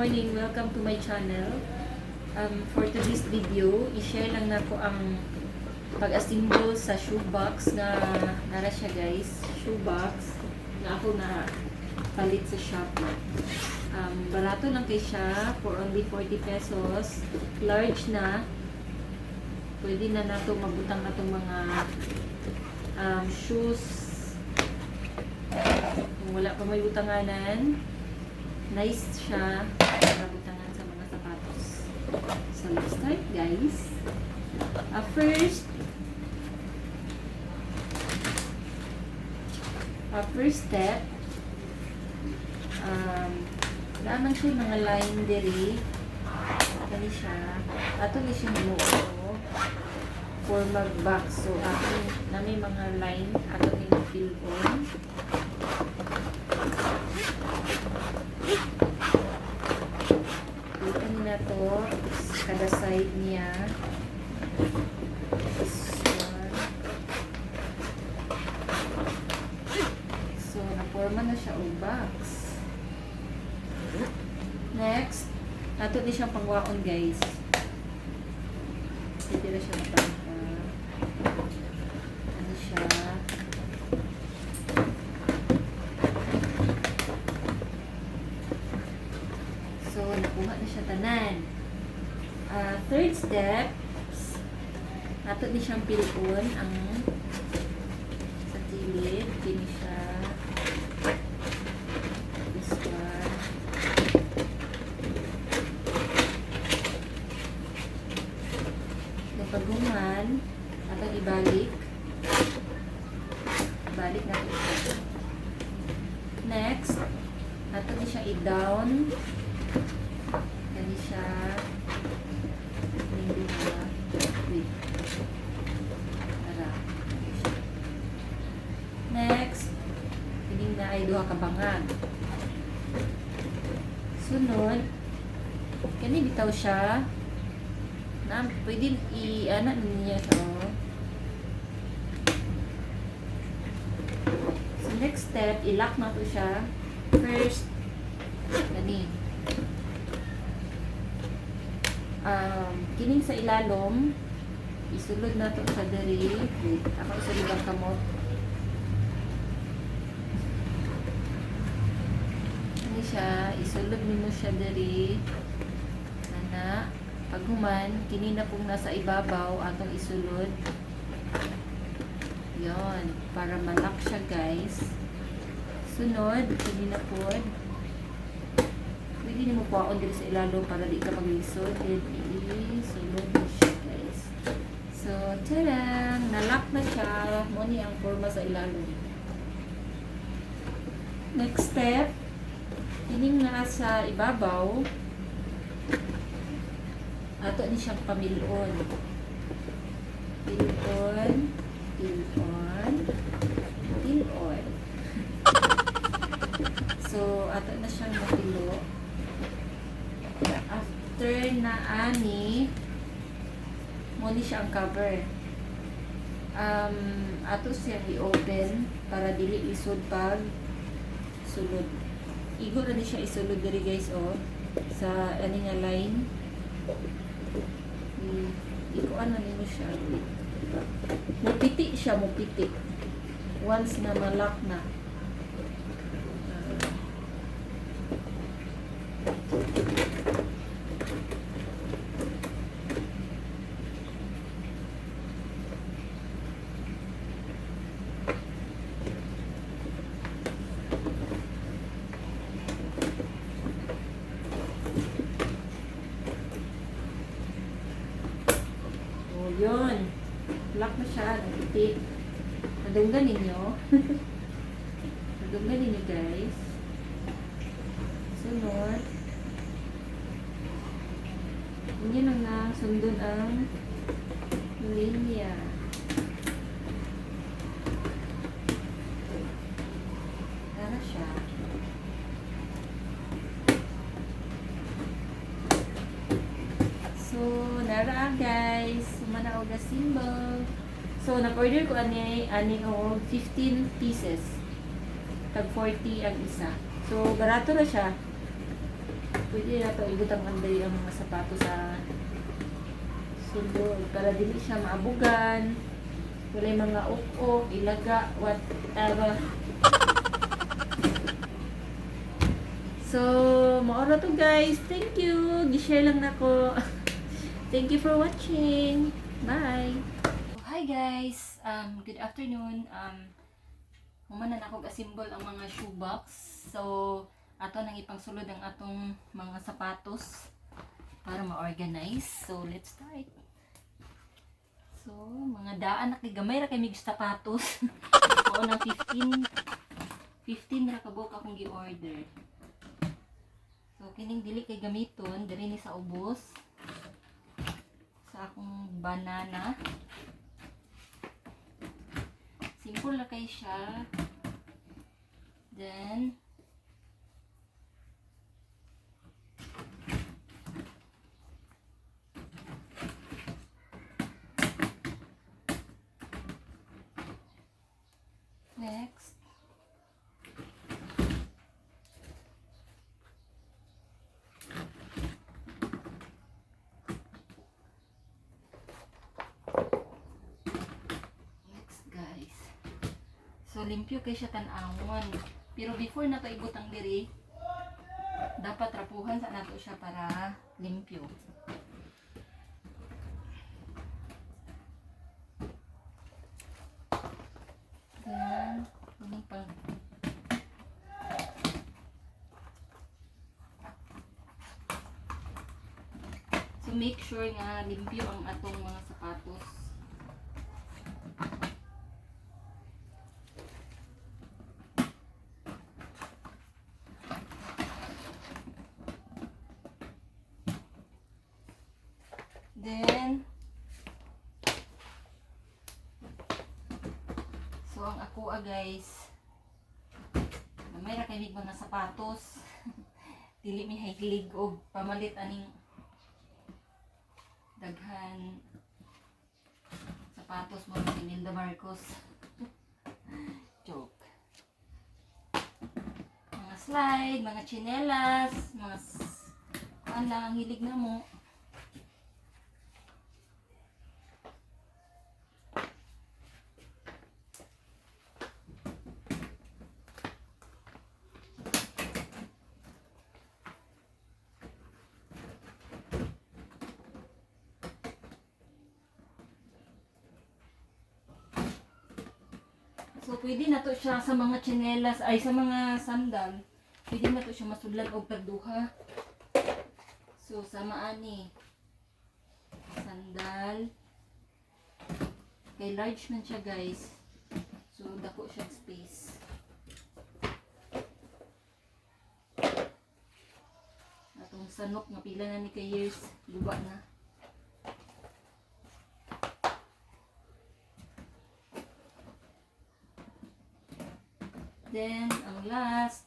morning! Welcome to my channel. For today's video, i-share lang na ko ang pag-assemble sa shoebox na nara siya guys. Shoebox na ako na palit sa Shopee. Barato lang kay siya for only 40 pesos. Large na. Pwede na nato mabutang na itong mga shoes. Kung wala pa may butanganan, nice siya para butangan sa mga sapatos. So, let's start guys. First step, naman siya yung mga line diri. Kani siya. Ato ni siya hinuo for mag-box. So, ato na may mga line. Ato ni fill on. Dito na to. Kada side niya. So, na-forma na siya o box. Next, nato din siyang pangwaon guys. Titira siya na bangka. Ano siya? So, nakuha na siya tanan. Third step, nato din siyang pilon ang sa gilid. Kini siya. This one. Paguman, atong ibalik. Balik natin siya. Next, natin siya i-down. Gani siya. Hindi na. Wait. Para. Next, hindi na ay duha ka bangag. Sunod, kani bitaw siya. Na pwede i-ana niya siya. So next step, i-lock na to siya. First, gani. Kining sa ilalom, isulod na to sa diri. Wait, ako isulod ang kamot. Ini siya, isulod nimo siya diri. Ana. Paghuman, kini na pong nasa ibabaw atong isulod. Yon, para malak siya guys. Sunod, kini na po. Pwede nimo kuhaon dito sa ilalo para di ka maglisod. Isulod na siya guys. So, tarang! Nalak na siya. Muni ang forma sa ilalo. Next step, kining nasa ibabaw. Ato ni siyang pamilon. Pilon, pilon, pilon. So, ato na siyang mapilo. After na ani, muna siya ang cover. Ato siyang i-open para dili isod pag sulod. Igo na ni siya isulod diri guys oh. Sa ani nga line. Ikuan na ninyo siya. Mupiti siya, mupiti. Once na malak na. Yun. Lock na siya. Nagpitik. Nadunggan ninyo. Nadunggan ninyo guys. Sunod. Hindi lang na sundon ang linya. Nara siya. So, nara guys. Sumana og symbol. So, nag-order ko ani o 15 pieces. Tag 40 ang isa. So, barato na siya. Pwede na ito ibutang anday ang mga sapato sa sulod para dili siya maabugan. Wala yung mga uk-uk, ilaga, whatever. So, maura to guys. Thank you. Gi-share lang nako. Thank you for watching. Bye. Hi guys. Good afternoon. Humanan ako ga-symbol ang mga shoebox. So, ato nang ipangsulod ang atong mga sapatos para ma-organize. So, let's start. So, mga daan na kay gamay ra kay mig sapatos. Oo nang 15 ra kabuk akong gi-order. So, kining dili kay gamiton diri ni sa ubos. Sa akong banana. Simple na kay siya. Then next, guys. So, limpyo kay siya tan-awon. Pero before na to ibutang diri, dapat rapuhan sa nato siya para limpyo. Then, pang so, make sure nga limpyo ang atong mga sapatos. Then, so ang ako guys, may ra kay mga sapatos. Dili mi higlig og pamalit aning daghan sapatos mo ni Linda Marcos. Joke. Mga slide, mga tsinelas, mga ang hilig na mo. So, pwede na to siya sa mga tsinelas, ay sa mga sandal. Pwede na to siya masudlan og tagduha. So, sama ani. Sandal. Kay large man siya guys. So, dako siya space. Atong sanok, mapila na ni kay years. Luba na. Then, ang last,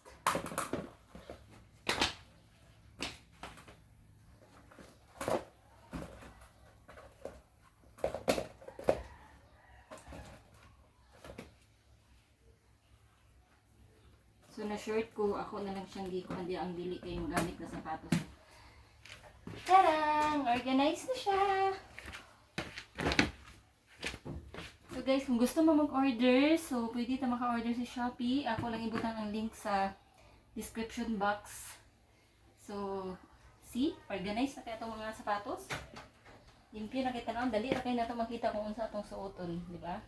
so na shirt ko, ako na lang siyang giko, hindi ang dili kayo magamit na sapatos. Tarang! Organize na siya! So guys, kung gusto mo mag-order, so pwede ta maka-order sa Shopee. Ako lang ibutang ang link sa description box. So, see? Organize na kaya itong mga sapatos. Limpyo na kita naman. Dali na kayo na ito makita kung unsa itong suoton. Diba?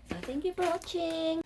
So, thank you for watching!